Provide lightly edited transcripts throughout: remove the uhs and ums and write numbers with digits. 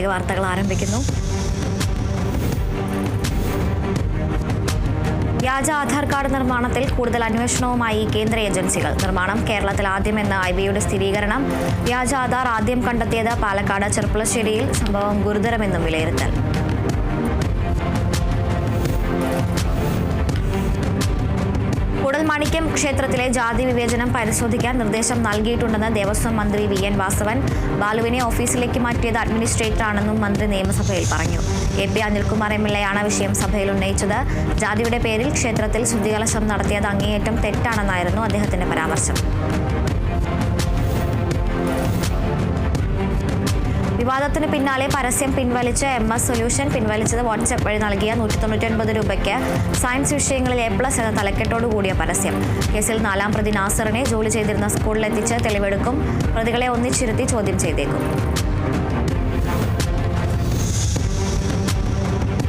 പ്രത്യേക വാർത്തകൾ ആരംഭിക്കുന്നു. വ്യാജ ആധാർ കാർഡ് നിർമ്മാണത്തിൽ കൂടുതൽ അന്വേഷണവുമായി കേന്ദ്ര ഏജൻസികൾ. നിർമ്മാണം കേരളത്തിൽ ആദ്യമെന്ന IBയുടെ സ്ഥിരീകരണം. വ്യാജ ആധാർ ആദ്യം കണ്ടെത്തിയത് പാലക്കാട് ചെർപ്പുളശ്ശേരിയിൽ. സംഭവം ഗുരുതരമെന്നും വിലയിരുത്തൽ. കൂടൽമാണിക്യം ക്ഷേത്രത്തിലെ ജാതി വിവേചനം പരിശോധിക്കാൻ നിർദ്ദേശം നൽകിയിട്ടുണ്ടെന്ന് ദേവസ്വം മന്ത്രി VN വാസവൻ. ബാലുവിനെ ഓഫീസിലേക്ക് മാറ്റിയത് അഡ്മിനിസ്ട്രേറ്ററാണെന്നും മന്ത്രി നിയമസഭയിൽ പറഞ്ഞു. KP അനിൽകുമാർ MLA ആണ് വിഷയം സഭയിൽ ഉന്നയിച്ചത്. ജാതിയുടെ പേരിൽ ക്ഷേത്രത്തിൽ ശുദ്ധികലശം നടത്തിയത് അങ്ങേയറ്റം തെറ്റാണെന്നായിരുന്നു അദ്ദേഹത്തിന്റെ പരാമർശം. വിവാദത്തിന് പിന്നാലെ പരസ്യം പിൻവലിച്ച MS സൊല്യൂഷൻ. പിൻവലിച്ചത് വാട്സ്ആപ്പ് വഴി നൽകിയ 199 രൂപയ്ക്ക് സയൻസ് വിഷയങ്ങളിൽ A+ എന്ന തലക്കെട്ടോടുകൂടിയ പരസ്യം. കേസിൽ 4ാം പ്രതി നാസറിനെ ജോലി ചെയ്തിരുന്ന സ്കൂളിലെത്തിച്ച് തെളിവെടുക്കും. പ്രതികളെ ഒന്നിച്ചിരുത്തി ചോദ്യം ചെയ്തേക്കും.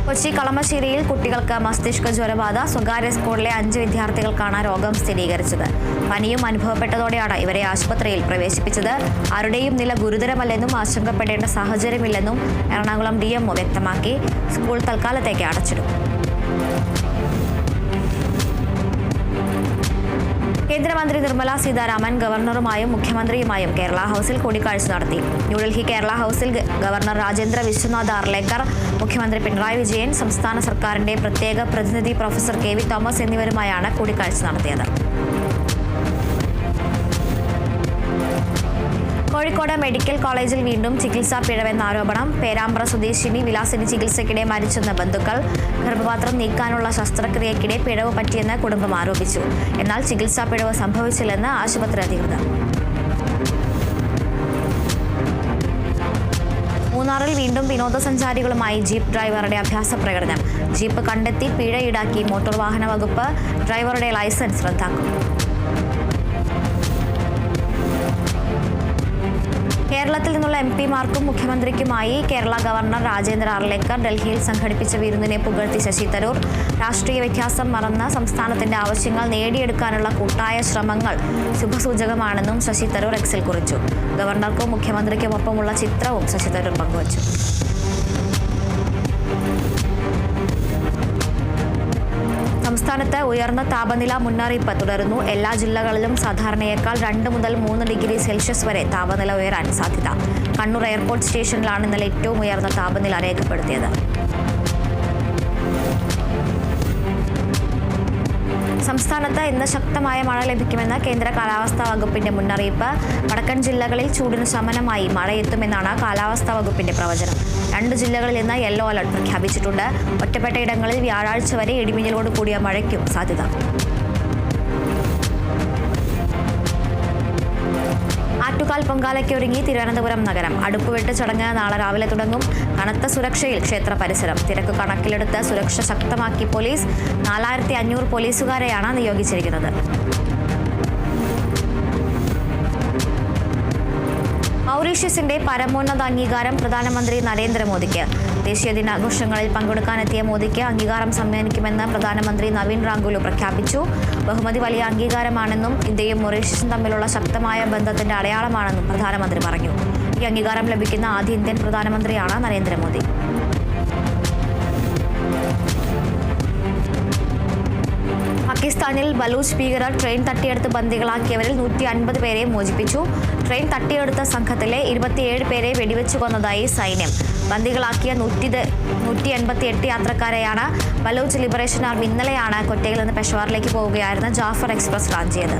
കൊച്ചി കളമശ്ശേരിയിൽ കുട്ടികൾക്ക് മസ്തിഷ്ക ജ്വരബാധ. സ്വകാര്യ സ്കൂളിലെ 5 വിദ്യാർത്ഥികൾക്കാണ് രോഗം സ്ഥിരീകരിച്ചത്. പനിയും അനുഭവപ്പെട്ടതോടെയാണ് ഇവരെ ആശുപത്രിയിൽ പ്രവേശിപ്പിച്ചത്. ആരുടെയും നില ഗുരുതരമല്ലെന്നും ആശങ്കപ്പെടേണ്ട സാഹചര്യമില്ലെന്നും എറണാകുളം DMO വ്യക്തമാക്കി. സ്കൂൾ തൽക്കാലത്തേക്ക് അടച്ചിടും. കേന്ദ്രമന്ത്രി നിർമ്മല സീതാരാമൻ ഗവർണറുമായും മുഖ്യമന്ത്രിയുമായും കേരള ഹൗസിൽ കൂടിക്കാഴ്ച നടത്തി. ന്യൂഡൽഹി കേരള ഹൗസിൽ ഗവർണർ രാജേന്ദ്ര വിശ്വനാഥ് ആർലേക്കർ, മുഖ്യമന്ത്രി പിണറായി വിജയൻ, സംസ്ഥാന സർക്കാരിന്റെ പ്രത്യേക പ്രതിനിധി പ്രൊഫസർ KV തോമസ് എന്നിവരുമായാണ് കൂടിക്കാഴ്ച നടത്തിയത്. കോഴിക്കോട് മെഡിക്കൽ കോളേജിൽ വീണ്ടും ചികിത്സാ പിഴവെന്ന ആരോപണം. പേരാമ്പ്ര സ്വദേശിനി വിലാസിനി ചികിത്സയ്ക്കിടെ മരിച്ചെന്ന് ബന്ധുക്കൾ. ഗർഭപാത്രം നീക്കാനുള്ള ശസ്ത്രക്രിയയ്ക്കിടെ പിഴവ് പറ്റിയെന്ന് കുടുംബം ആരോപിച്ചു. എന്നാൽ ചികിത്സാ പിഴവ് സംഭവിച്ചില്ലെന്ന് ആശുപത്രി അധികൃതർ. മൂന്നാറിൽ വീണ്ടും വിനോദസഞ്ചാരികളുമായി ജീപ്പ് ഡ്രൈവറുടെ അഭ്യാസ പ്രകടനം. ജീപ്പ് കണ്ടെത്തി പിഴ ഈടാക്കി മോട്ടോർ വാഹന വകുപ്പ്. ഡ്രൈവറുടെ ലൈസൻസ് റദ്ദാക്കും. കേരളത്തിൽ നിന്നുള്ള MPമാർക്കും മുഖ്യമന്ത്രിക്കുമായി കേരള ഗവർണർ രാജേന്ദ്ര ആർലേക്കർ. ഡൽഹിയിൽ സംഘടിപ്പിച്ച വിരുന്നിനെ പുകഴ്ത്തി ശശി തരൂർ. രാഷ്ട്രീയ വ്യത്യാസം മറന്ന് സംസ്ഥാനത്തിന്റെ ആവശ്യങ്ങൾ നേടിയെടുക്കാനുള്ള കൂട്ടായ ശ്രമങ്ങൾ ശുഭസൂചകമാണെന്നും ശശി തരൂർ Xൽ കുറിച്ചു. ഗവർണർക്കും മുഖ്യമന്ത്രിക്കുമൊപ്പമുള്ള ചിത്രവും ശശി തരൂർ പങ്കുവച്ചു. സംസ്ഥാനത്ത് ഉയർന്ന താപനില മുന്നറിയിപ്പ് തുടരുന്നു. എല്ലാ ജില്ലകളിലും സാധാരണയേക്കാൾ 2 മുതൽ 3 ഡിഗ്രി സെൽഷ്യസ് വരെ താപനില ഉയരാൻ സാധ്യത. കണ്ണൂർ എയർപോർട്ട് സ്റ്റേഷനിലാണ് ഇന്നലെ ഏറ്റവും ഉയർന്ന താപനില രേഖപ്പെടുത്തിയത്. സംസ്ഥാനത്ത് ഇന്ന് ശക്തമായ മഴ ലഭിക്കുമെന്ന് കേന്ദ്ര കാലാവസ്ഥാ വകുപ്പിന്റെ മുന്നറിയിപ്പ്. വടക്കൻ ജില്ലകളിൽ ചൂടിന് ശമനമായി മഴയെത്തുമെന്നാണ് കാലാവസ്ഥാ വകുപ്പിന്റെ പ്രവചനം. 2 ജില്ലകളിൽ ഇന്ന് യെല്ലോ അലർട്ട് പ്രഖ്യാപിച്ചിട്ടുണ്ട്. ഒറ്റപ്പെട്ട ഇടങ്ങളിൽ വ്യാഴാഴ്ച വരെ ഇടിമിന്നലോട് കൂടിയ മഴയ്ക്കും സാധ്യത. ആറ്റുകാൽ പൊങ്കാലയ്ക്ക് ഒരുങ്ങി തിരുവനന്തപുരം നഗരം. അടുപ്പുവെട്ട് ചടങ്ങ് നാളെ രാവിലെ തുടങ്ങും. കനത്ത സുരക്ഷയിൽ ക്ഷേത്ര പരിസരം. തിരക്ക് കണക്കിലെടുത്ത് സുരക്ഷ ശക്തമാക്കി പോലീസ്. 4500 പോലീസുകാരെയാണ് നിയോഗിച്ചിരിക്കുന്നത്. മൗറീഷ്യസിന്റെ പരമോന്നത അംഗീകാരം പ്രധാനമന്ത്രി നരേന്ദ്രമോദിക്ക്. ദേശീയ ദിനാഘോഷങ്ങളിൽ പങ്കെടുക്കാനെത്തിയ മോദിക്ക് അംഗീകാരം സമ്മാനിക്കുമെന്ന് പ്രധാനമന്ത്രി നവീൻ റാങ്കുലു പ്രഖ്യാപിച്ചു. ബഹുമതി വലിയ അംഗീകാരമാണെന്നും ഇന്ത്യയും മൗറീഷ്യസും തമ്മിലുള്ള ശക്തമായ ബന്ധത്തിന്റെ അടയാളമാണെന്നും പ്രധാനമന്ത്രി പറഞ്ഞു. ഈ അംഗീകാരം ലഭിക്കുന്ന ആദ്യ ഇന്ത്യൻ പ്രധാനമന്ത്രിയാണ് നരേന്ദ്രമോദി. പാകിസ്ഥാനിൽ ബലൂച്ച് ഭീകരർ ട്രെയിൻ തട്ടിയെടുത്ത് ബന്ദികളാക്കിയവരിൽ 150 പേരെ മോചിപ്പിച്ചു. ട്രെയിൻ തട്ടിയെടുത്ത സംഘത്തിലെ 27 പേരെ വെടിവെച്ചു കൊന്നതായി സൈന്യം. ബന്ദികളാക്കിയ 188 യാത്രക്കാരെയാണ് ബലൂച്ച് ലിബറേഷൻ ആർമി ഇന്നലെയാണ് കൊറ്റയിൽ നിന്ന് പെഷവാറിലേക്ക് പോവുകയായിരുന്ന ജാഫർ എക്സ്പ്രസ് റാഞ്ചിയത്.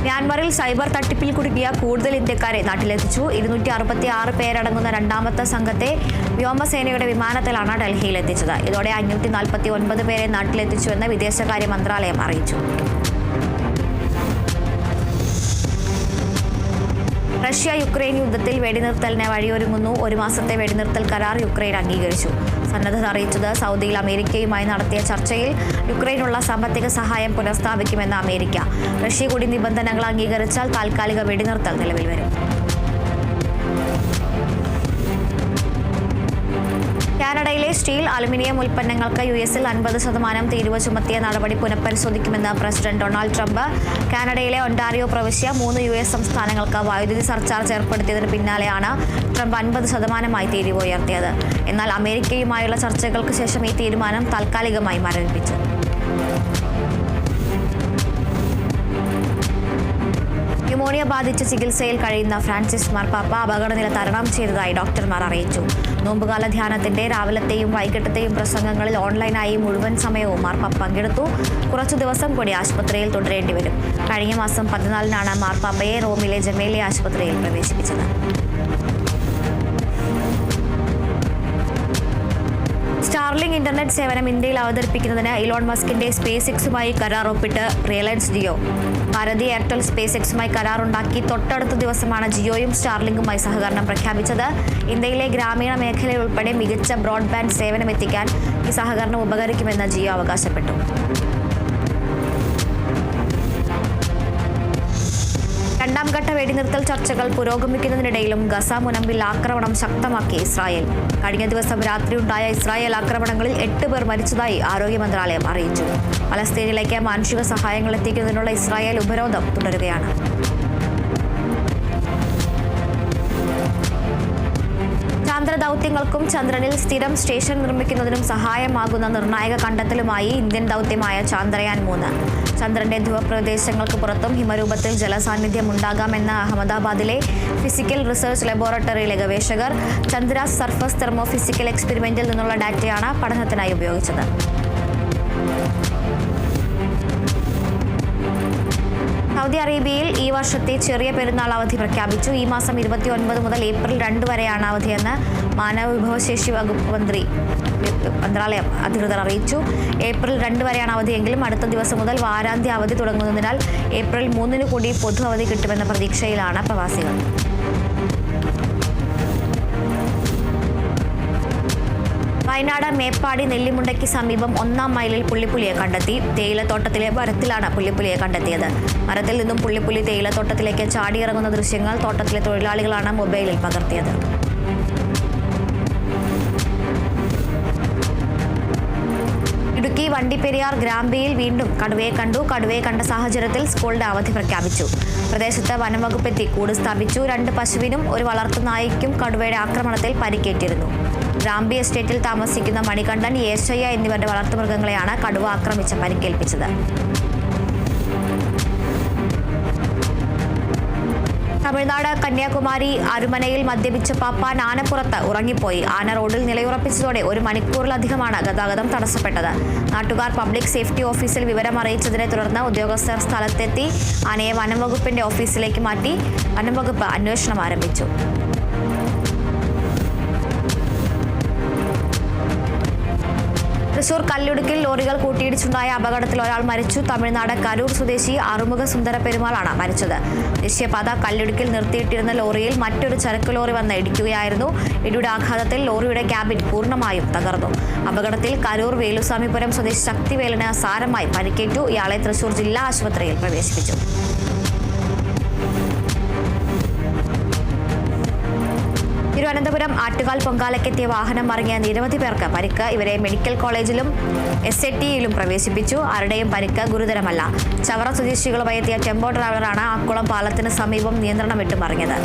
മ്യാൻമറിൽ സൈബർ തട്ടിപ്പിൽ കുടുങ്ങിയ കൂടുതൽ ഇന്ത്യക്കാരെ നാട്ടിലെത്തിച്ചു. 266 പേരടങ്ങുന്ന 2ാമത്തെ സംഘത്തെ വ്യോമസേനയുടെ വിമാനത്തിലാണ് ഡൽഹിയിലെത്തിച്ചത്. ഇതോടെ 549 പേരെ നാട്ടിലെത്തിച്ചുവെന്ന് വിദേശകാര്യ മന്ത്രാലയം അറിയിച്ചു. റഷ്യ യുക്രൈൻ യുദ്ധത്തിൽ വെടിനിർത്തലിന് വഴിയൊരുങ്ങുന്നു. 1 മാസത്തെ വെടിനിർത്തൽ കരാർ യുക്രൈൻ അംഗീകരിച്ചു. സന്നദ്ധത അറിയിച്ചത് സൗദിയിൽ അമേരിക്കയുമായി നടത്തിയ ചർച്ചയിൽ യുക്രൈനുള്ള സാമ്പത്തിക സഹായം പുനഃസ്ഥാപിക്കുമെന്ന് അമേരിക്ക. റഷ്യ കൂടി നിബന്ധനകൾ അംഗീകരിച്ചാൽ താൽക്കാലിക വെടിനിർത്തൽ നിലവിൽ വരും. കാനഡയിലെ സ്റ്റീൽ, അലുമിനിയം ഉൽപ്പന്നങ്ങൾക്ക് യുഎസിൽ 50% തീരുവ ചുമത്തിയ നടപടി പുനഃപരിശോധിക്കുമെന്ന് പ്രസിഡന്റ് ഡൊണാൾഡ് ട്രംപ്. കാനഡയിലെ ഒന്റാറിയോ പ്രവിശ്യ 3 യുഎസ് സംസ്ഥാനങ്ങൾക്ക് വൈദ്യുതി സർചാർജ് ഏർപ്പെടുത്തിയതിന് പിന്നാലെയാണ് ട്രംപ് 50% തീരുവ ഉയർത്തിയത്. എന്നാൽ അമേരിക്കയുമായുള്ള ചർച്ചകൾക്ക് ശേഷം ഈ തീരുമാനം താൽക്കാലികമായി മരവിപ്പിച്ചു. ന്യൂമോണിയ ബാധിച്ച് ചികിത്സയിൽ കഴിയുന്ന ഫ്രാൻസിസ് മാർപ്പാപ്പ അപകടനില തരണം ചെയ്തതായി ഡോക്ടർമാർ അറിയിച്ചു. നോമ്പുകാല ധ്യാനത്തിന്റെ രാവിലത്തെയും വൈകിട്ടത്തെയും പ്രസംഗങ്ങളിൽ ഓൺലൈനായി മുഴുവൻ സമയവും മാർപ്പാപ്പ പങ്കെടുത്തു. കുറച്ചു ദിവസം കൂടി ആശുപത്രിയിൽ തുടരേണ്ടി വരും. കഴിഞ്ഞ മാസം 14-നാണ് മാർപ്പാപ്പയെ റോമിലെ ജമേലി ആശുപത്രിയിൽ പ്രവേശിപ്പിച്ചത്. സ്റ്റാർലിങ്ക് ഇന്റർനെറ്റ് സേവനം ഇന്ത്യയിൽ അവതരിപ്പിക്കുന്നതിന് ഇലോൺ മസ്കിന്റെ സ്പേസ് എക്സുമായി കരാർ ഒപ്പിട്ട് റിലയൻസ് ജിയോ. ഭാരതി എയർടെൽ സ്പേസ് എക്സുമായി കരാറുണ്ടാക്കി തൊട്ടടുത്ത ദിവസമാണ് ജിയോയും സ്റ്റാർലിങ്കുമായി സഹകരണം പ്രഖ്യാപിച്ചത്. ഇന്ത്യയിലെ ഗ്രാമീണ മേഖലയിൽ ഉൾപ്പെടെ മികച്ച ബ്രോഡ്ബാൻഡ് സേവനം എത്തിക്കാൻ ഈ സഹകരണം ഉപകരിക്കുമെന്ന് ജിയോ അവകാശപ്പെട്ടു. രണ്ടാം ഘട്ട വെടിനിർത്തൽ ചർച്ചകൾ പുരോഗമിക്കുന്നതിനിടയിലും ഗസ മുനമ്പിൽ ആക്രമണം ശക്തമാക്കി ഇസ്രായേൽ. കഴിഞ്ഞ ദിവസം രാത്രിയുണ്ടായ ഇസ്രായേൽ ആക്രമണങ്ങളിൽ 8 പേർ മരിച്ചതായി ആരോഗ്യ മന്ത്രാലയം അറിയിച്ചു. പലസ്തീനിലേക്ക് മാനുഷിക സഹായങ്ങൾ എത്തിക്കുന്നതിനുള്ള ഇസ്രായേൽ ഉപരോധം തുടരുകയാണ്. ചന്ദ്രദൗത്യങ്ങൾക്കും ചന്ദ്രനിൽ സ്ഥിരം സ്റ്റേഷൻ നിർമ്മിക്കുന്നതിനും സഹായമാകുന്ന നിർണായക കണ്ടെത്തലുമായി ഇന്ത്യൻ ദൗത്യമായ ചാന്ദ്രയാൻ 3. ചന്ദ്രന്റെ ധ്രുവപ്രദേശങ്ങൾക്ക് പുറത്തും ഹിമരൂപത്തിൽ ജലസാന്നിധ്യം ഉണ്ടാകാമെന്ന അഹമ്മദാബാദിലെ ഫിസിക്കൽ റിസർച്ച് ലബോറട്ടറിയിലെ ഗവേഷകർ ചന്ദ്രാസ് സർഫസ് തെർമോ ഫിസിക്കൽ എക്സ്പെരിമെന്റിൽ നിന്നുള്ള ഡാറ്റയാണ് പഠനത്തിനായി ഉപയോഗിച്ചത്. സൗദി അറേബ്യയിൽ ഈ വർഷത്തെ ചെറിയ പെരുന്നാൾ അവധി പ്രഖ്യാപിച്ചു. ഈ മാസം 29 മുതൽ ഏപ്രിൽ 2 വരെയാണ് അവധിയെന്ന് മാനവ വിഭവശേഷി വകുപ്പ് മന്ത്രാലയം അധികൃതർ അറിയിച്ചു. ഏപ്രിൽ 2 വരെയാണ് അവധിയെങ്കിലും അടുത്ത ദിവസം മുതൽ വാരാന്ത്യ അവധി തുടങ്ങുന്നതിനാൽ ഏപ്രിൽ 3 കൂടി പൊതു അവധി കിട്ടുമെന്ന പ്രതീക്ഷയിലാണ് പ്രവാസികൾ. വയനാട് മേപ്പാടി നെല്ലിമുണ്ടയ്ക്ക് സമീപം 1-ാം മൈലിൽ പുള്ളിപ്പുലിയെ കണ്ടെത്തി. തേയിലത്തോട്ടത്തിലെ മരത്തിലാണ് പുള്ളിപ്പുലിയെ കണ്ടെത്തിയത്. മരത്തിൽ നിന്നും പുള്ളിപ്പുലി തേയിലത്തോട്ടത്തിലേക്ക് ചാടിയിറങ്ങുന്ന ദൃശ്യങ്ങൾ തോട്ടത്തിലെ തൊഴിലാളികളാണ് മൊബൈലിൽ പകർത്തിയത്. ഇടുക്കി വണ്ടിപ്പെരിയാർ ഗ്രാമ്പിയിൽ വീണ്ടും കടുവയെ കണ്ടു. കടുവയെ കണ്ട സാഹചര്യത്തിൽ സ്കൂളിന്റെ അവധി പ്രഖ്യാപിച്ചു. പ്രദേശത്ത് വനംവകുപ്പെത്തി കൂട് സ്ഥാപിച്ചു. 2 പശുവിനും 1 വളർത്തുനായ്ക്കും കടുവയുടെ ആക്രമണത്തിൽ പരിക്കേറ്റിരുന്നു. ഗ്രാമ്പി എസ്റ്റേറ്റിൽ താമസിക്കുന്ന മണികണ്ഠൻ, യേശയ്യ എന്നിവരുടെ വളർത്തുമൃഗങ്ങളെയാണ് കടുവ ആക്രമിച്ച് പരിക്കേൽപ്പിച്ചത്. തമിഴ്നാട് കന്യാകുമാരി അരുമനയിൽ മദ്യപിച്ച പാപ്പാൻ ആനപ്പുറത്ത് ഉറങ്ങിപ്പോയി. ആന റോഡിൽ നിലയുറപ്പിച്ചതോടെ 1 മണിക്കൂറിലധികമാണ് ഗതാഗതം തടസ്സപ്പെട്ടത്. നാട്ടുകാർ പബ്ലിക് സേഫ്റ്റി ഓഫീസിൽ വിവരം അറിയിച്ചതിനെ തുടർന്ന് ഉദ്യോഗസ്ഥർ സ്ഥലത്തെത്തി ആനയെ വനംവകുപ്പിന്റെ ഓഫീസിലേക്ക് മാറ്റി. വനംവകുപ്പ് അന്വേഷണം ആരംഭിച്ചു. തൃശൂർ കല്ലുടുക്കിൽ ലോറികൾ കൂട്ടിയിടിച്ചുണ്ടായ അപകടത്തിൽ ഒരാൾ മരിച്ചു. തമിഴ്നാട് കരൂർ സ്വദേശി അറുമുഖ സുന്ദര പെരുമാളാണ് മരിച്ചത്. ദേശീയപാത കല്ലുടുക്കിൽ നിർത്തിയിട്ടിരുന്ന ലോറിയിൽ മറ്റൊരു ചരക്ക് ലോറി വന്ന് ഇടിക്കുകയായിരുന്നു. ഇടിയുടെ ആഘാതത്തിൽ ലോറിയുടെ ക്യാബിൻ പൂർണ്ണമായും തകർന്നു. അപകടത്തിൽ കരൂർ വേലുസ്വാമിപുരം സ്വദേശി ശക്തിവേലിന് സാരമായി പരിക്കേറ്റു. ഇയാളെ തൃശൂർ ജില്ലാ ആശുപത്രിയിൽ പ്രവേശിപ്പിച്ചു. തിരുവനന്തപുരം ആറ്റുകാൽ പൊങ്കാലയ്ക്കെത്തിയ വാഹനം മറിഞ്ഞ നിരവധി പേർക്ക് പരിക്ക്. ഇവരെ മെഡിക്കൽ കോളേജിലും SATയിലും പ്രവേശിപ്പിച്ചു. ആരുടെയും പരിക്ക് ഗുരുതരമല്ല. ചവറ സ്വദേശികളുമായി എത്തിയ ടെമ്പോ ഡ്രൈവറാണ് ആക്കുളം പാലത്തിന് സമീപം നിയന്ത്രണം വിട്ടു മറിഞ്ഞത്.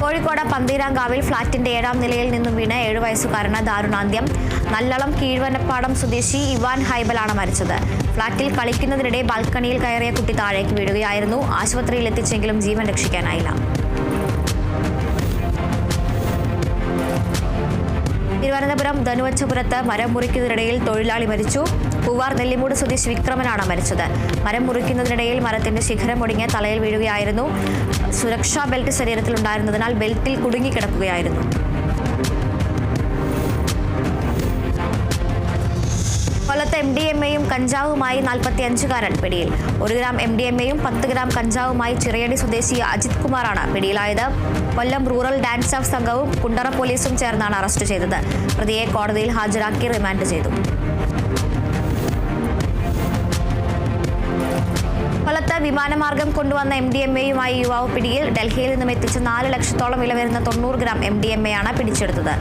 കോഴിക്കോട് പന്തീരാങ്കാവിൽ ഫ്ളാറ്റിന്റെ 7-ാം നിലയിൽ നിന്നും വീണ് 7 വയസ്സുകാരന് ദാരുണാന്ത്യം. നല്ലളം കീഴ്വനപ്പാടം സ്വദേശി ഇവാൻ ഹൈബലാണ് മരിച്ചത്. ഫ്ളാറ്റിൽ കളിക്കുന്നതിനിടെ ബാൽക്കണിയിൽ കയറിയ കുട്ടി താഴേക്ക് വീഴുകയായിരുന്നു. ആശുപത്രിയിൽ എത്തിച്ചെങ്കിലും ജീവൻ രക്ഷിക്കാനായില്ല. തിരുവനന്തപുരം ധനുവച്ചപുരത്ത് മരം മുറിക്കുന്നതിനിടയിൽ തൊഴിലാളി മരിച്ചു. പൂവാർ നെല്ലിമൂട് സ്വദേശി വിക്രമനാണ് മരിച്ചത്. മരം മുറിക്കുന്നതിനിടയിൽ മരത്തിന്റെ ശിഖരം ഒടിഞ്ഞ് തലയിൽ വീഴുകയായിരുന്നു. സുരക്ഷാ ബെൽറ്റ് ശരീരത്തിലുണ്ടായിരുന്നതിനാൽ ബെൽറ്റിൽ കുടുങ്ങിക്കിടക്കുകയായിരുന്നു. കൊല്ലത്ത് MDMAയും കഞ്ചാവുമായി 45-കാരൻ പിടിയിൽ. 1 ഗ്രാം MDMAയും 10 ഗ്രാം കഞ്ചാവുമായി ചിറയടി സ്വദേശി അജിത് കുമാറാണ് പിടിയിലായത്. കൊല്ലം റൂറൽ ഡാൻസ് ഓഫ് സംഘവും കുണ്ടറ പോലീസും ചേർന്നാണ് അറസ്റ്റ് ചെയ്തത്. പ്രതിയെ കോടതിയിൽ ഹാജരാക്കി റിമാൻഡ് ചെയ്തു. കൊല്ലത്ത് വിമാനമാർഗം കൊണ്ടുവന്ന MDMA-യുമായി യുവാവ് പിടിയിൽ. ഡൽഹിയിൽ നിന്നും എത്തിച്ച 4 ലക്ഷത്തോളം വില വരുന്ന 90 ഗ്രാം MDMA-യാണ് പിടിച്ചെടുത്തത്.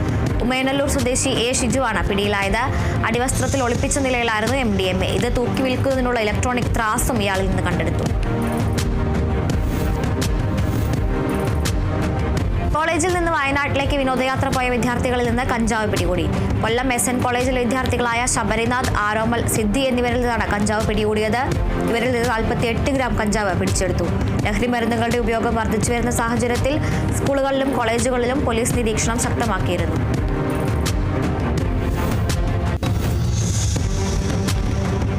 ഉമയനല്ലൂർ സ്വദേശി A. ഷിജുവാണ് പിടിയിലായത്. അടിവസ്ത്രത്തിൽ ഒളിപ്പിച്ച നിലയിലായിരുന്നു MDMA. ഇത് തൂക്കി വിൽക്കുന്നതിനുള്ള ഇലക്ട്രോണിക് ത്രാസും ഇയാളിൽ നിന്ന് കണ്ടെടുത്തു. കോളേജിൽ നിന്ന് വയനാട്ടിലേക്ക് വിനോദയാത്ര പോയ വിദ്യാർത്ഥികളിൽ നിന്ന് കഞ്ചാവ് പിടികൂടി. കൊല്ലം SN കോളേജിലെ വിദ്യാർത്ഥികളായ ശബരിനാഥ്, ആരോമൽ, സിദ്ധി എന്നിവരിൽ നിന്നാണ് കഞ്ചാവ് പിടികൂടിയത്. ഇവരിൽ നിന്ന് 48 ഗ്രാം കഞ്ചാവ് പിടിച്ചെടുത്തു. ലഹരി മരുന്നുകളുടെ ഉപയോഗം വർദ്ധിച്ചു വരുന്ന സാഹചര്യത്തിൽ സ്കൂളുകളിലും കോളേജുകളിലും പോലീസ് നിരീക്ഷണം ശക്തമാക്കിയിരുന്നു.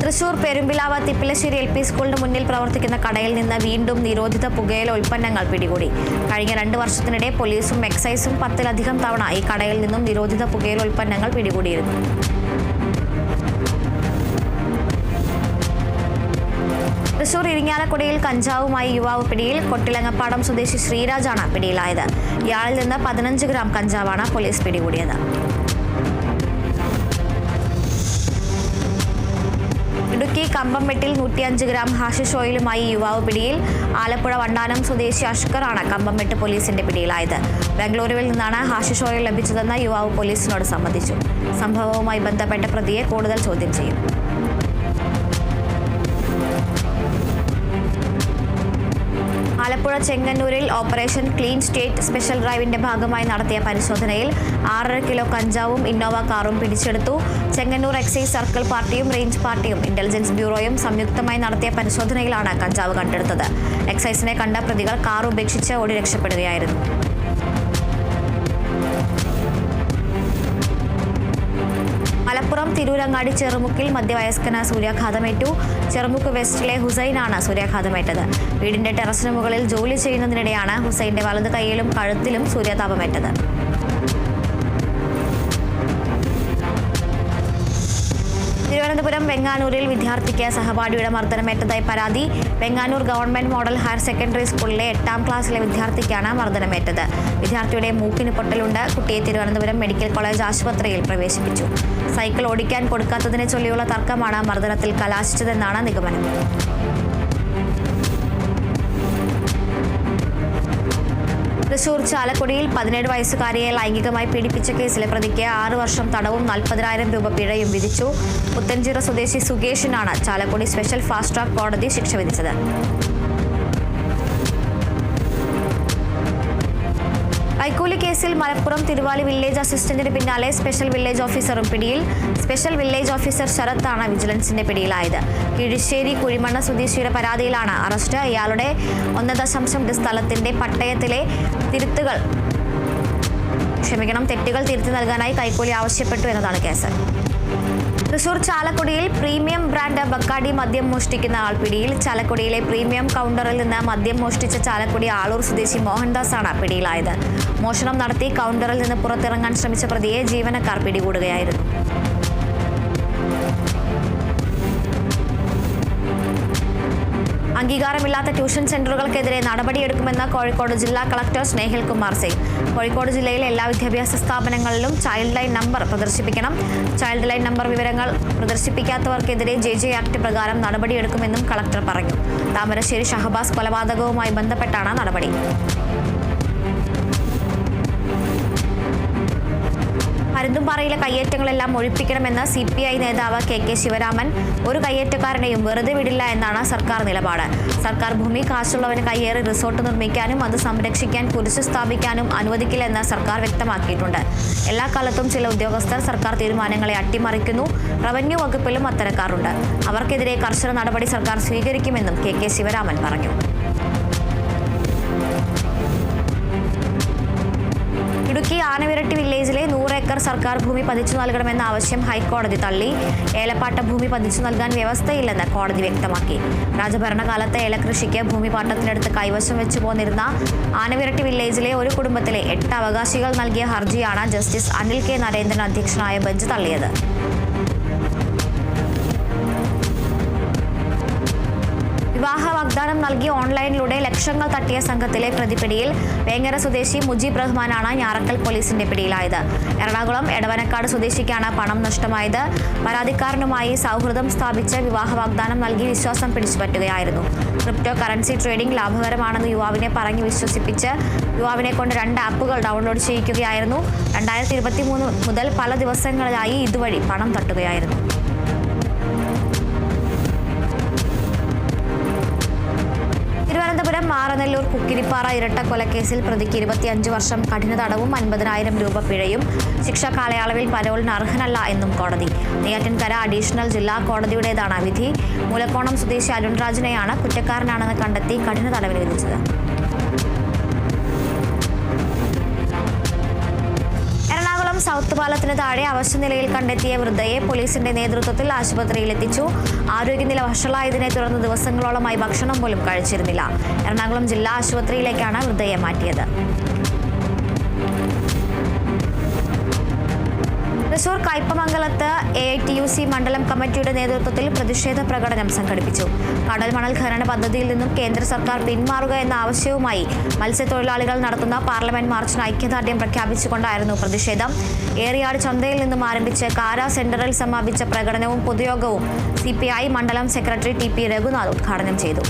തൃശൂർ പെരുമ്പിലാവ് തിപ്പിലശ്ശേരി LP സ്കൂളിന് മുന്നിൽ പ്രവർത്തിക്കുന്ന കടയിൽ നിന്ന് വീണ്ടും നിരോധിത പുകയില ഉൽപ്പന്നങ്ങൾ പിടികൂടി. കഴിഞ്ഞ 2 വർഷത്തിനിടെ പോലീസും എക്സൈസും 10-ലധികം തവണ ഈ കടയിൽ നിന്നും നിരോധിത പുകയില ഉൽപ്പന്നങ്ങൾ പിടികൂടിയിരുന്നു. തൃശൂർ ഇരിങ്ങാലക്കുടയിൽ കഞ്ചാവുമായി യുവാവ് പിടിയിൽ. കൊട്ടിലങ്ങപ്പാടം സ്വദേശി ശ്രീരാജാണ് പിടിയിലായത്. ഇയാളിൽ നിന്ന് 15 ഗ്രാം കഞ്ചാവാണ് പോലീസ് പിടികൂടിയത്. ഇടുക്കി കമ്പംമെട്ടിൽ 105 ഗ്രാം ഹാഷിഷ് ഓയിലുമായി യുവാവ് പിടിയിൽ. ആലപ്പുഴ വണ്ടാനം സ്വദേശി അഷ്കറാണ് കമ്പംമെട്ട് പോലീസിന്റെ പിടിയിലായത്. ബംഗളൂരുവിൽ നിന്നാണ് ഹാഷിഷ് ഓയിൽ ലഭിച്ചതെന്ന് യുവാവ് പോലീസിനോട് സമ്മതിച്ചു. സംഭവവുമായി ബന്ധപ്പെട്ട പ്രതിയെ കൂടുതൽ ചോദ്യം ചെയ്യും. ആലപ്പുഴ ചെങ്ങന്നൂരിൽ ഓപ്പറേഷൻ ക്ലീൻ സ്റ്റേറ്റ് സ്പെഷ്യൽ ഡ്രൈവിന്റെ ഭാഗമായി നടത്തിയ പരിശോധനയിൽ 6.5 കിലോ കഞ്ചാവും ഇന്നോവ കാറും പിടിച്ചെടുത്തു. ചെങ്ങന്നൂർ എക്സൈസ് സർക്കിൾ പാർട്ടിയും റേഞ്ച് പാർട്ടിയും ഇന്റലിജൻസ് ബ്യൂറോയും സംയുക്തമായി നടത്തിയ പരിശോധനയിലാണ് കഞ്ചാവ് കണ്ടെടുത്തത്. എക്സൈസിനെ കണ്ട പ്രതികൾ കാർ ഉപേക്ഷിച്ച് ഓടി രക്ഷപ്പെടുകയായിരുന്നു. മലപ്പുറം തിരൂരങ്ങാടി ചെറുമുക്കിൽ മധ്യവയസ്കന് സൂര്യാഘാതമേറ്റു. ചെറുമുക്ക് വെസ്റ്റിലെ ഹുസൈനാണ് സൂര്യാഘാതമേറ്റത്. വീടിന്റെ ടെറസിന് മുകളിൽ ജോലി ചെയ്യുന്നതിനിടെയാണ് ഹുസൈന്റെ വലത് കൈയിലും കഴുത്തിലും സൂര്യാതാപമേറ്റത്. തിരുവനന്തപുരം വെങ്ങാനൂരിൽ വിദ്യാർത്ഥിക്ക് സഹപാഠിയുടെ മർദ്ദനമേറ്റതായി പരാതി. Venganoor government model higher secondary സ്കൂളിലെ 8ാം ക്ലാസ്സിലെ വിദ്യാർത്ഥിക്കാണ് മർദ്ദനമേറ്റത്. വിദ്യാർത്ഥിയുടെ മൂക്കിന് പൊട്ടലുണ്ട്. കുട്ടിയെ തിരുവനന്തപുരം മെഡിക്കൽ കോളേജ് ആശുപത്രിയിൽ പ്രവേശിപ്പിച്ചു. സൈക്കിൾ ഓടിക്കാൻ കൊടുക്കാത്തതിനെ ചൊല്ലിയുള്ള തർക്കമാണ് മർദ്ദനത്തിൽ കലാശിച്ചതെന്നാണ് നിഗമനം. തൃശൂർ ചാലക്കുടിയിൽ 17 വയസ്സുകാരിയെ ലൈംഗികമായി പീഡിപ്പിച്ച കേസിലെ പ്രതിക്ക് 6 വർഷം തടവും 40,000 രൂപ പിഴയും വിധിച്ചു. പുത്തൻചിറ സ്വദേശി സുകേഷിനാണ് ചാലക്കുടി സ്പെഷ്യൽ ഫാസ്റ്റ് ട്രാക്ക് കോടതി ശിക്ഷ വിധിച്ചത്. കൈക്കൂലി കേസിൽ മലപ്പുറം തിരുവാലി വില്ലേജ് അസിസ്റ്റന്റിന് പിന്നാലെ സ്പെഷ്യൽ വില്ലേജ് ഓഫീസറും പിടിയിൽ. സ്പെഷ്യൽ വില്ലേജ് ഓഫീസർ ശരത്താണ് വിജിലൻസിന്റെ പിടിയിലായത്. കീഴിശ്ശേരി കുഴിമണ്ണ സ്വദേശിയുടെ പരാതിയിലാണ് അറസ്റ്റ്. ഇയാളുടെ 1.2 സ്ഥലത്തിന്റെ പട്ടയത്തിലെ തെറ്റുകൾ തിരുത്തി നൽകാനായി കൈക്കൂലി ആവശ്യപ്പെട്ടു എന്നതാണ് കേസ്. തൃശൂർ ചാലക്കുടിയിൽ പ്രീമിയം ബ്രാൻഡ് ബക്കാടി മദ്യം മോഷ്ടിക്കുന്ന ആൾ പിടിയിൽ. ചാലക്കുടിയിലെ പ്രീമിയം കൗണ്ടറിൽ നിന്ന് മദ്യം മോഷ്ടിച്ച ചാലക്കുടി ആളൂർ സ്വദേശി മോഹൻദാസാണ് പിടിയിലായത്. മോഷണം നടത്തി കൗണ്ടറിൽ നിന്ന് പുറത്തിറങ്ങാൻ ശ്രമിച്ച പ്രതിയെ ജീവനക്കാർ പിടികൂടുകയായിരുന്നു. അംഗീകാരമില്ലാത്ത ട്യൂഷൻ സെന്ററുകൾക്കെതിരെ നടപടിയെടുക്കുമെന്ന് കോഴിക്കോട് ജില്ലാ കളക്ടർ സ്നേഹിൽ കുമാർ സിംഗ്. കോഴിക്കോട് ജില്ലയിലെ എല്ലാ വിദ്യാഭ്യാസ സ്ഥാപനങ്ങളിലും ചൈൽഡ് ലൈൻ നമ്പർ പ്രദർശിപ്പിക്കണം. ചൈൽഡ് ലൈൻ നമ്പർ വിവരങ്ങൾ പ്രദർശിപ്പിക്കാത്തവർക്കെതിരെ JJ ആക്ട് പ്രകാരം നടപടിയെടുക്കുമെന്നും കളക്ടർ പറഞ്ഞു. താമരശ്ശേരി ഷഹബാസ് കൊലപാതകവുമായി ബന്ധപ്പെട്ടാണ് നടപടി. പരുന്തുംപാറയിലെ കയ്യേറ്റങ്ങളെല്ലാം ഒഴിപ്പിക്കണമെന്ന് CPI നേതാവ് KK ശിവരാമൻ. ഒരു കയ്യേറ്റക്കാരനെയും വെറുതെ വിടില്ല എന്നാണ് സർക്കാർ നിലപാട്. സർക്കാർ ഭൂമി കാശുള്ളവന് കയ്യേറി റിസോർട്ട് നിർമ്മിക്കാനും അത് സംരക്ഷിക്കാൻ കുരിശ് സ്ഥാപിക്കാനും അനുവദിക്കില്ലെന്ന് സർക്കാർ വ്യക്തമാക്കിയിട്ടുണ്ട്. എല്ലാ കാലത്തും ചില ഉദ്യോഗസ്ഥർ സർക്കാർ തീരുമാനങ്ങളെ അട്ടിമറിക്കുന്നു. റവന്യൂ വകുപ്പിലും അത്തരക്കാരുണ്ട്. അവർക്കെതിരെ കർശന നടപടി സർക്കാർ സ്വീകരിക്കുമെന്നും KK ശിവരാമൻ പറഞ്ഞു. ഇടുക്കി ആനവിരട്ടി വില്ലേജിലെ 100 ഏക്കർ സർക്കാർ ഭൂമി പതിച്ചു നൽകണമെന്ന ആവശ്യം ഹൈക്കോടതി തള്ളി. ഏലപ്പാട്ട ഭൂമി പതിച്ചു നൽകാൻ വ്യവസ്ഥയില്ലെന്ന് കോടതി വ്യക്തമാക്കി. രാജഭരണകാലത്ത് ഏലകൃഷിക്ക് ഭൂമി പാട്ടത്തിനെടുത്ത് കൈവശം വെച്ചു പോന്നിരുന്ന ആനവിരട്ടി വില്ലേജിലെ ഒരു കുടുംബത്തിലെ 8 അവകാശികൾ നൽകിയ ഹർജിയാണ് ജസ്റ്റിസ് അനിൽ K. നരേന്ദ്രൻ അധ്യക്ഷനായ ബെഞ്ച് തള്ളിയത്. വിവാഹ വാഗ്ദാനം നൽകി ഓൺലൈനിലൂടെ ലക്ഷങ്ങൾ തട്ടിയ സംഘത്തിലെ പ്രതിപിടിയിൽ വേങ്ങര സ്വദേശി മുജീബ് റഹ്മാനാണ് ഞാറക്കൽ പോലീസിന്റെ പിടിയിലായത്. എറണാകുളം എടവനക്കാട് സ്വദേശിക്കാണ് പണം നഷ്ടമായത്. പരാതിക്കാരനുമായി സൗഹൃദം സ്ഥാപിച്ച് വിവാഹ വാഗ്ദാനം നൽകി വിശ്വാസം പിടിച്ചുപറ്റുകയായിരുന്നു. ക്രിപ്റ്റോ കറൻസി ട്രേഡിംഗ് ലാഭകരമാണെന്ന് യുവാവിനെ പറഞ്ഞ് വിശ്വസിപ്പിച്ച് യുവാവിനെ കൊണ്ട് 2 ആപ്പുകൾ ഡൗൺലോഡ് ചെയ്യിക്കുകയായിരുന്നു. 2023 മുതൽ പല ദിവസങ്ങളിലായി ഇതുവഴി പണം തട്ടുകയായിരുന്നു. തിരുവനന്തപുരം മാറനല്ലൂർ കുക്കിരിപ്പാറ ഇരട്ടക്കൊലക്കേസിൽ പ്രതിക്ക് 25 വർഷം കഠിന തടവും 50,000 രൂപ പിഴയും. ശിക്ഷാ കാലയളവിൽ പരോളിന് അർഹനല്ല എന്നും കോടതി. നെയ്യാറ്റിൻകര അഡീഷണൽ ജില്ലാ കോടതിയുടേതാണ് വിധി. മൂലക്കോണം സ്വദേശി അരുൺരാജിനെയാണ് കുറ്റക്കാരനാണെന്ന് കണ്ടെത്തി കഠിന തടവിന് വിധിച്ചത്. സൗത്ത് പാലത്തിന് താഴെ അവശനിലയിൽ കണ്ടെത്തിയ വൃദ്ധയെ പോലീസിന്റെ നേതൃത്വത്തിൽ ആശുപത്രിയിലെത്തിച്ചു. ആരോഗ്യനില വഷളായതിനെ തുടർന്ന് ദിവസങ്ങളോളമായി ഭക്ഷണം പോലും കഴിച്ചിരുന്നില്ല. എറണാകുളം ജില്ലാ ആശുപത്രിയിലേക്കാണ് വൃദ്ധയെ മാറ്റിയത്. തൃശൂർ കയ്പമംഗലത്ത് AITUC മണ്ഡലം കമ്മിറ്റിയുടെ നേതൃത്വത്തിൽ പ്രതിഷേധ പ്രകടനം സംഘടിപ്പിച്ചു. കടൽ മണൽ ഖനന പദ്ധതിയിൽ നിന്നും കേന്ദ്ര സർക്കാർ പിന്മാറുക എന്ന ആവശ്യവുമായി മത്സ്യത്തൊഴിലാളികൾ നടത്തുന്ന പാർലമെന്റ് മാർച്ചിന് ഐക്യദാർഢ്യം പ്രഖ്യാപിച്ചുകൊണ്ടായിരുന്നു പ്രതിഷേധം. ഏറിയാട് ചന്തയിൽ നിന്നും ആരംഭിച്ച് കാര സെന്ററിൽ സമാപിച്ച പ്രകടനവും പൊതുയോഗവും CPI മണ്ഡലം സെക്രട്ടറി TP രഘുനാഥ് ഉദ്ഘാടനം ചെയ്തു.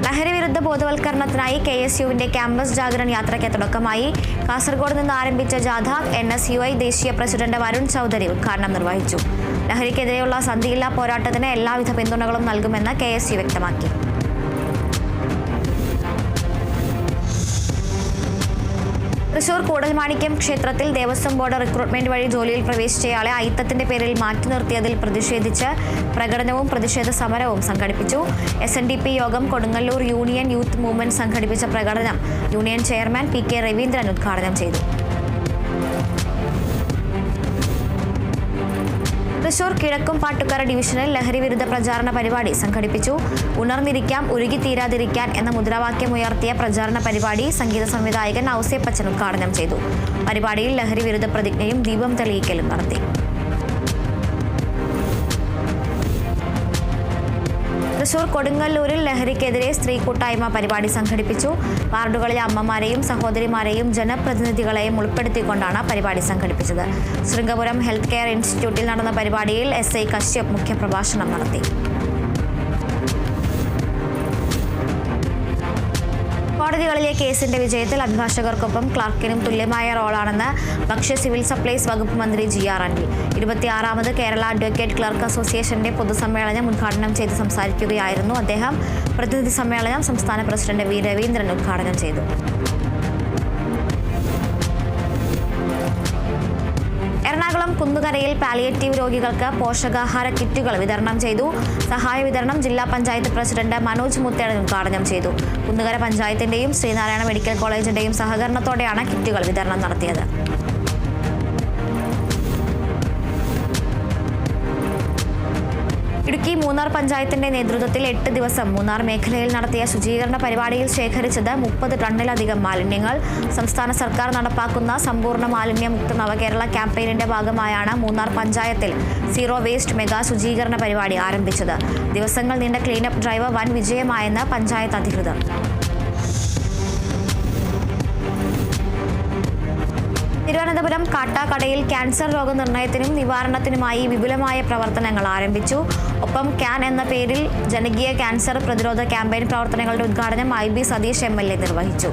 ലഹരിവിരുദ്ധ ബോധവൽക്കരണത്തിനായി KSUവിന്റെ ക്യാമ്പസ് ജാഗരൺ യാത്രയ്ക്ക് തുടക്കമായി. കാസർഗോഡ് നിന്ന് ആരംഭിച്ച ജാഥ NSUI ദേശീയ പ്രസിഡന്റ് വരുൺ ചൗധരി ഉദ്ഘാടനം നിർവഹിച്ചു. ലഹരിക്കെതിരെയുള്ള സന്ധിയില്ലാ പോരാട്ടത്തിന് എല്ലാവിധ പിന്തുണകളും നൽകുമെന്ന് KSU വ്യക്തമാക്കി. തൃശൂർ കൂടൽമാണിക്യം ക്ഷേത്രത്തിൽ ദേവസ്വം ബോർഡ് റിക്രൂട്ട്മെന്റ് വഴി ജോലിയിൽ പ്രവേശിച്ചയാളെ അയിത്തത്തിന്റെ പേരിൽ മാറ്റി നിർത്തിയതിൽ പ്രതിഷേധിച്ച് പ്രകടനവും പ്രതിഷേധ സമരവും സംഘടിപ്പിച്ചു. SNDP യോഗം കൊടുങ്ങല്ലൂർ യൂണിയൻ യൂത്ത് മൂവ്മെന്റ് സംഘടിപ്പിച്ച പ്രകടനം യൂണിയൻ ചെയർമാൻ PK രവീന്ദ്രൻ ഉദ്ഘാടനം ചെയ്തു. തൃശൂർ കിഴക്കുംപാട്ടുകര ഡിവിഷനിൽ ലഹരിവിരുദ്ധ പ്രചാരണ പരിപാടി സംഘടിപ്പിച്ചു. ഉണർന്നിരിക്കാം ഉരുകിത്തീരാതിരിക്കാൻ എന്ന മുദ്രാവാക്യമുയർത്തിയ പ്രചാരണ പരിപാടി സംഗീത സംവിധായകൻ ഔസേപ്പച്ചൻ ഉദ്ഘാടനം ചെയ്തു. പരിപാടിയിൽ ലഹരിവിരുദ്ധ പ്രതിജ്ഞയും ദീപം തെളിയിക്കലും നടത്തി. തൃശൂർ കൊടുങ്ങല്ലൂരിൽ ലഹരിക്കെതിരെ സ്ത്രീ കൂട്ടായ്മ പരിപാടി സംഘടിപ്പിച്ചു. വാർഡുകളിലെ അമ്മമാരെയും സഹോദരിമാരെയും ജനപ്രതിനിധികളെയും ഉൾപ്പെടുത്തിക്കൊണ്ടാണ് പരിപാടി സംഘടിപ്പിച്ചത്. ശൃംഗപുരം ഹെൽത്ത് കെയർ ഇൻസ്റ്റിറ്റ്യൂട്ടിൽ നടന്ന പരിപാടിയിൽ SI കശ്യപ് മുഖ്യപ്രഭാഷണം നടത്തി. കോടതികളിലെ കേസിന്റെ വിജയത്തിൽ അഭിഭാഷകർക്കൊപ്പം ക്ലർക്കിനും തുല്യമായ റോളാണെന്ന് ഭക്ഷ്യ സിവിൽ സപ്ലൈസ് വകുപ്പ് മന്ത്രി GR അനിൽ. 26ാമത് കേരള അഡ്വക്കേറ്റ് ക്ലർക്ക് അസോസിയേഷന്റെ പൊതുസമ്മേളനം ഉദ്ഘാടനം ചെയ്ത് സംസാരിക്കുകയായിരുന്നു അദ്ദേഹം. പ്രതിനിധി സമ്മേളനം സംസ്ഥാന പ്രസിഡന്റ് V രവീന്ദ്രൻ ഉദ്ഘാടനം ചെയ്തു. എറണാകുളം കുന്നുകരയിൽ പാലിയേറ്റീവ് രോഗികൾക്ക് പോഷകാഹാര കിറ്റുകൾ വിതരണം ചെയ്തു. സഹായ വിതരണം ജില്ലാ പഞ്ചായത്ത് പ്രസിഡന്റ് മനോജ് മുത്തേടൻ ഉദ്ഘാടനം ചെയ്തു. കുന്നുകര പഞ്ചായത്തിന്റെയും ശ്രീനാരായണ മെഡിക്കൽ കോളേജിന്റെയും സഹകരണത്തോടെയാണ് കിറ്റുകൾ വിതരണം നടത്തിയത്. ഇടുക്കി മൂന്നാർ പഞ്ചായത്തിന്റെ നേതൃത്വത്തിൽ 8 ദിവസം മൂന്നാർ മേഖലയിൽ നടത്തിയ ശുചീകരണ പരിപാടിയിൽ ശേഖരിച്ചത് 30 ടണ്ണിലധികം മാലിന്യങ്ങൾ. സംസ്ഥാന സർക്കാർ നടപ്പാക്കുന്ന സമ്പൂർണ്ണ മാലിന്യമുക്ത നവകേരള ക്യാമ്പയിനിന്റെ ഭാഗമായാണ് മൂന്നാർ പഞ്ചായത്തിൽ സീറോ വേസ്റ്റ് മെഗാ ശുചീകരണ പരിപാടി ആരംഭിച്ചത്. ദിവസങ്ങൾ നീണ്ട ക്ലീനപ്പ് ഡ്രൈവ് വൻ വിജയമായെന്ന് പഞ്ചായത്ത് അധികൃതർ. തിരുവനന്തപുരം കാട്ടാക്കടയിൽ ക്യാൻസർ രോഗനിർണയത്തിനും നിവാരണത്തിനുമായി വിപുലമായ പ്രവർത്തനങ്ങൾ ആരംഭിച്ചു. ഒപ്പം ക്യാൻ എന്ന പേരിൽ ജനകീയ ക്യാൻസർ പ്രതിരോധ ക്യാമ്പയിൻ പ്രവർത്തനങ്ങളുടെ ഉദ്ഘാടനം IB സതീഷ് MLA നിർവഹിച്ചു.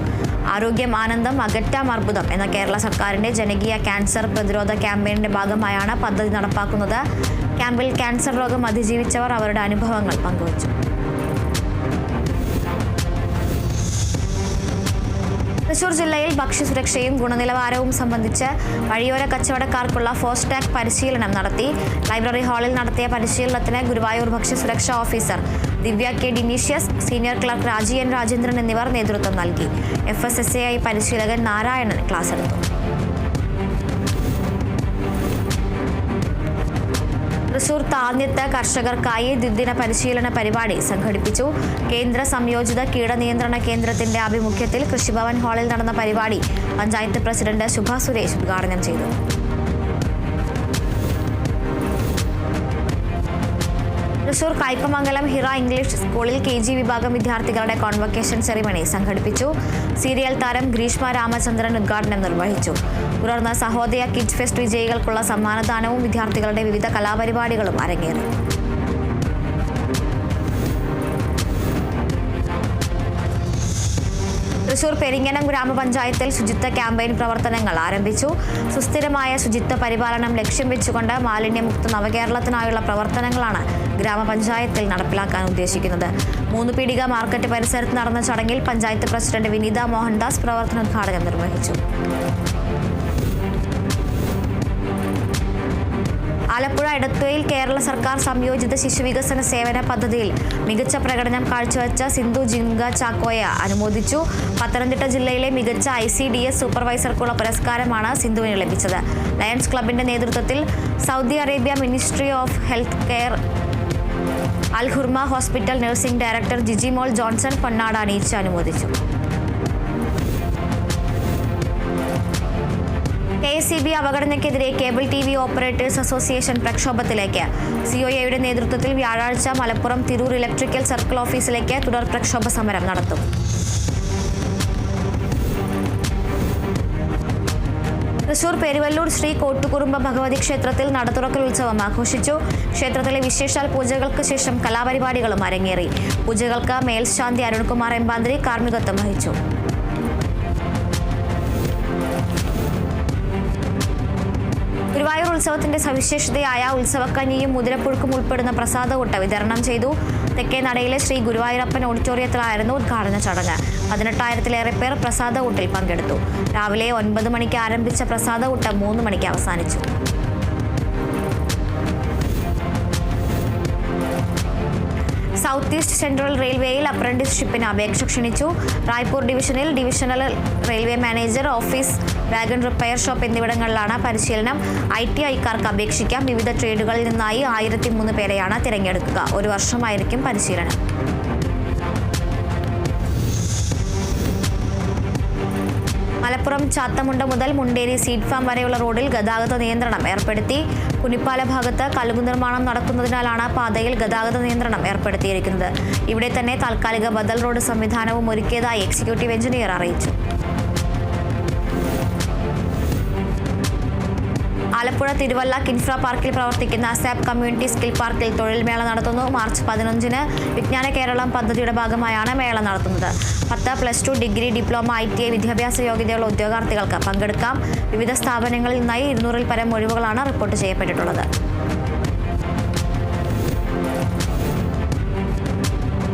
ആരോഗ്യം ആനന്ദം അകറ്റാം അർബുദം എന്ന കേരള സർക്കാരിന്റെ ജനകീയ ക്യാൻസർ പ്രതിരോധ ക്യാമ്പയിനിന്റെ ഭാഗമായാണ് പദ്ധതി നടപ്പാക്കുന്നത്. ക്യാമ്പിൽ ക്യാൻസർ രോഗം അതിജീവിച്ചവർ അവരുടെ അനുഭവങ്ങൾ പങ്കുവച്ചു. തൃശൂർ ജില്ലയിൽ ഭക്ഷ്യസുരക്ഷയും ഗുണനിലവാരവും സംബന്ധിച്ച് വഴിയോര കച്ചവടക്കാർക്കുള്ള ഫോസ്റ്റാഗ് പരിശീലനം നടത്തി. ലൈബ്രറി ഹാളിൽ നടത്തിയ പരിശീലനത്തിന് ഗുരുവായൂർ ഭക്ഷ്യസുരക്ഷാ ഓഫീസർ ദിവ്യ K ഡിനീഷ്യസ്, സീനിയർ ക്ലർക്ക് രാജീവൻ രാജേന്ദ്രൻ എന്നിവർ നേതൃത്വം നൽകി. FSSAI പരിശീലകൻ നാരായണൻ ക്ലാസ് എടുത്തു. തൃശൂർ താന്യത്ത് കർഷകർക്കായി ദ്വിദിന പരിശീലന പരിപാടി സംഘടിപ്പിച്ചു. കേന്ദ്ര സംയോജിത കീടനിയന്ത്രണ കേന്ദ്രത്തിന്റെ ആഭിമുഖ്യത്തിൽ കൃഷിഭവൻ ഹാളിൽ നടന്ന പരിപാടി പഞ്ചായത്ത് പ്രസിഡന്റ് ശുഭ സുരേഷ് ഉദ്ഘാടനം ചെയ്തു. തൃശൂർ കയ്പമംഗലം ഹിറ ഇംഗ്ലീഷ് സ്കൂളിൽ KG വിഭാഗം വിദ്യാർത്ഥികളുടെ കോൺവക്കേഷൻ സെറിമണി സംഘടിപ്പിച്ചു. സീരിയൽ താരം ഗ്രീഷ്മ രാമചന്ദ്രൻ ഉദ്ഘാടനം നിർവഹിച്ചു. തുടർന്ന് സഹോദയ കിഡ്സ് ഫെസ്റ്റ് വിജയികൾക്കുള്ള സമ്മാനദാനവും വിദ്യാർത്ഥികളുടെ വിവിധ കലാപരിപാടികളും അരങ്ങേറി. തൃശൂർ പെരിങ്ങനം ഗ്രാമപഞ്ചായത്തിൽ ശുചിത്വ ക്യാമ്പയിൻ പ്രവർത്തനങ്ങൾ ആരംഭിച്ചു. സുസ്ഥിരമായ ശുചിത്വ പരിപാലനം ലക്ഷ്യം വെച്ചുകൊണ്ട് മാലിന്യമുക്ത നവകേരളത്തിനായുള്ള പ്രവർത്തനങ്ങളാണ് ഗ്രാമപഞ്ചായത്തിൽ നടപ്പിലാക്കാൻ ഉദ്ദേശിക്കുന്നത്. 3 പീടിക മാർക്കറ്റ് പരിസരത്ത് നടന്ന ചടങ്ങിൽ പഞ്ചായത്ത് പ്രസിഡന്റ് വിനീത മോഹൻദാസ് പ്രവർത്തനോദ്ഘാടനം നിർവഹിച്ചു. ആലപ്പുഴ എടത്വയിൽ കേരള സർക്കാർ സംയോജിത ശിശുവികസന സേവന പദ്ധതിയിൽ മികച്ച പ്രകടനം കാഴ്ചവെച്ച സിന്ധു ജിംഗ ചാക്കോയെ അനുമോദിച്ചു. പത്തനംതിട്ട ജില്ലയിലെ മികച്ച ICDS സൂപ്പർവൈസർക്കുള്ള പുരസ്കാരമാണ് സിന്ധുവിന് ലഭിച്ചത്. ലയൺസ് ക്ലബിന്റെ നേതൃത്വത്തിൽ Saudi Arabia ministry of health care Al Hurma hospital nursing director Jijimol Johnson പൊന്നാട അണിയിച്ച് അനുമോദിച്ചു. KSEB അവഗണനയ്ക്കെതിരെ കേബിൾ TV ഓപ്പറേറ്റേഴ്സ് അസോസിയേഷൻ പ്രക്ഷോഭത്തിലേക്ക്. COAയുടെ നേതൃത്വത്തിൽ വ്യാഴാഴ്ച മലപ്പുറം തിരൂർ ഇലക്ട്രിക്കൽ സർക്കിൾ ഓഫീസിലേക്ക് തുടർ പ്രക്ഷോഭ സമരം നടത്തും. തൃശൂർ പെരുവല്ലൂർ ശ്രീ കോട്ടുകുറുമ്പ ഭഗവതി ക്ഷേത്രത്തിൽ നടതുറക്കൽ ഉത്സവം ആഘോഷിച്ചു. ക്ഷേത്രത്തിലെ വിശേഷാൽ പൂജകൾക്ക് ശേഷം കലാപരിപാടികളും അരങ്ങേറി. പൂജകൾക്ക് മേൽശാന്തി അരുൺകുമാർ എമ്പാന്ത്രി കാർമ്മികത്വം വഹിച്ചു. ഗുരുവായൂർ ഉത്സവത്തിന്റെ സവിശേഷതയായ ഉത്സവക്കഞ്ഞിയും മുതിരപ്പുഴുക്കും ഉൾപ്പെടുന്ന പ്രസാദകൂട്ട വിതരണം ചെയ്തു. തെക്കേ നടയിലെ ശ്രീ ഗുരുവായൂരപ്പൻ ഓഡിറ്റോറിയത്തിലായിരുന്നു ഉദ്ഘാടന ചടങ്ങ്. 18,000-ലേറെ പേർ പ്രസാദകൂട്ടിൽ പങ്കെടുത്തു. രാവിലെ 9 മണിക്ക് ആരംഭിച്ച പ്രസാദകൂട്ടം 3 മണിക്ക് അവസാനിച്ചു. സൗത്ത് ഈസ്റ്റ് സെൻട്രൽ റെയിൽവേയിൽ അപ്രന്റീസ്ഷിപ്പിന് അപേക്ഷ ക്ഷണിച്ചു. റായ്പൂർ ഡിവിഷനിൽ divisional railway manager office, wagon repair shop എന്നിവിടങ്ങളിലാണ് പരിശീലനം. ITIക്കാർക്ക് അപേക്ഷിക്കാം. വിവിധ ട്രേഡുകളിൽ നിന്നായി 1003 പേരെയാണ് തിരഞ്ഞെടുക്കുക. 1 വർഷമായിരിക്കും പരിശീലനം. മലപ്പുറം ചാത്തമുണ്ട മുതൽ മുണ്ടേരി സീഡ് ഫാം വരെയുള്ള റോഡിൽ ഗതാഗത നിയന്ത്രണം ഏർപ്പെടുത്തി. കുനിപ്പാല ഭാഗത്ത് കലുങ്ക് നിർമ്മാണം നടക്കുന്നതിനാലാണ് പാതയിൽ ഗതാഗത നിയന്ത്രണം ഏർപ്പെടുത്തിയിരിക്കുന്നത്. ഇവിടെ തന്നെ താൽക്കാലിക ബദൽ റോഡ് സംവിധാനവും ഒരുക്കിയതായി എക്സിക്യൂട്ടീവ് എഞ്ചിനീയർ അറിയിച്ചു. ആലപ്പുഴ തിരുവല്ല കിൻഫ്ര പാർക്കിൽ പ്രവർത്തിക്കുന്ന സാപ്പ് കമ്മ്യൂണിറ്റി സ്കിൽ പാർക്കിൽ തൊഴിൽ മേള നടത്തുന്നു. മാർച്ച് 15-ന് വിജ്ഞാന കേരളം പദ്ധതിയുടെ ഭാഗമായാണ് മേള നടത്തുന്നത്. 10+2 ഡിഗ്രി, ഡിപ്ലോമ, ITI വിദ്യാഭ്യാസ യോഗ്യതയുള്ള ഉദ്യോഗാർത്ഥികൾക്ക് പങ്കെടുക്കാം. വിവിധ സ്ഥാപനങ്ങളിൽ നിന്നായി 200-ൽ പരം ഒഴിവുകളാണ് റിപ്പോർട്ട് ചെയ്യപ്പെട്ടിട്ടുള്ളത്.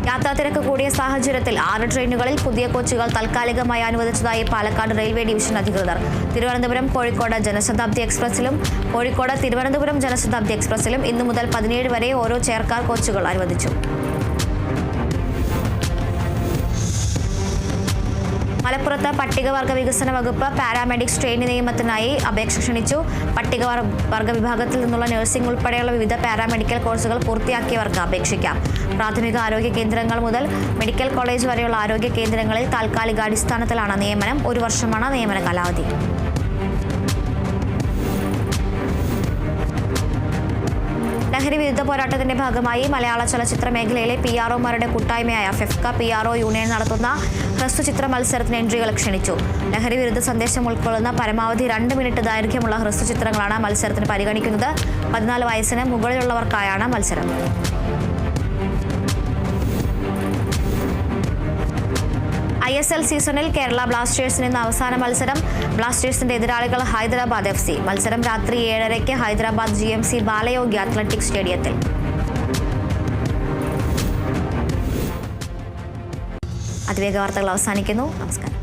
യാത്രാത്തിരക്ക് കൂടിയ സാഹചര്യത്തിൽ 6 ട്രെയിനുകളിൽ പുതിയ കോച്ചുകൾ താൽക്കാലികമായി അനുവദിച്ചതായി പാലക്കാട് റെയിൽവേ ഡിവിഷൻ അധികൃതർ. തിരുവനന്തപുരം കോഴിക്കോട് ജനശതാബ്ദി എക്സ്പ്രസിലും കോഴിക്കോട് തിരുവനന്തപുരം ജനശതാബ്ദി എക്സ്പ്രസിലും ഇന്നു മുതൽ 17 വരെ ഓരോ ചെയർകാർ കോച്ചുകൾ അനുവദിച്ചു. മലപ്പുറത്ത് പട്ടികവർഗ വികസന വകുപ്പ് പാരാമെഡിക്സ് ട്രെയിനി നിയമനത്തിനായി അപേക്ഷ ക്ഷണിച്ചു. പട്ടികവർഗ വിഭാഗത്തിൽ നിന്നുള്ള നഴ്സിംഗ് ഉൾപ്പെടെയുള്ള വിവിധ പാരാമെഡിക്കൽ കോഴ്സുകൾ പൂർത്തിയാക്കിയവർക്ക് അപേക്ഷിക്കാം. പ്രാഥമിക ആരോഗ്യ കേന്ദ്രങ്ങൾ മുതൽ മെഡിക്കൽ കോളേജ് വരെയുള്ള ആരോഗ്യ കേന്ദ്രങ്ങളിൽ താൽക്കാലികാടിസ്ഥാനത്തിലാണ് നിയമനം. 1 വർഷമാണ് നിയമന കാലാവധി. ലഹരി വിരുദ്ധ പോരാട്ടത്തിന്റെ ഭാഗമായി മലയാള ചലച്ചിത്ര മേഖലയിലെ PROമാരുടെ കൂട്ടായ്മയായ ഫെഫ്ക PRO യൂണിയൻ നടത്തുന്ന ഹ്രസ്വചിത്ര മത്സരത്തിന് എൻട്രികൾ ക്ഷണിച്ചു. ലഹരി വിരുദ്ധ സന്ദേശം ഉൾക്കൊള്ളുന്ന പരമാവധി 2 മിനിറ്റ് ദൈർഘ്യമുള്ള ഹ്രസ്വചിത്രങ്ങളാണ് മത്സരത്തിന് പരിഗണിക്കുന്നത്. 14 വയസ്സിന് മുകളിലുള്ളവർക്കായാണ് മത്സരം. ISL സീസണിൽ കേരള ബ്ലാസ്റ്റേഴ്സിന് ഇന്ന് അവസാന മത്സരം. ബ്ലാസ്റ്റേഴ്സിന്റെ എതിരാളികൾ ഹൈദരാബാദ് FC. മത്സരം രാത്രി 7:30-ക്ക് ഹൈദരാബാദ് GMC ബാലയോഗി അത്ലറ്റിക് സ്റ്റേഡിയത്തിൽ. അതിവേഗ വാർത്തകൾ അവസാനിക്കുന്നു. നമസ്കാരം.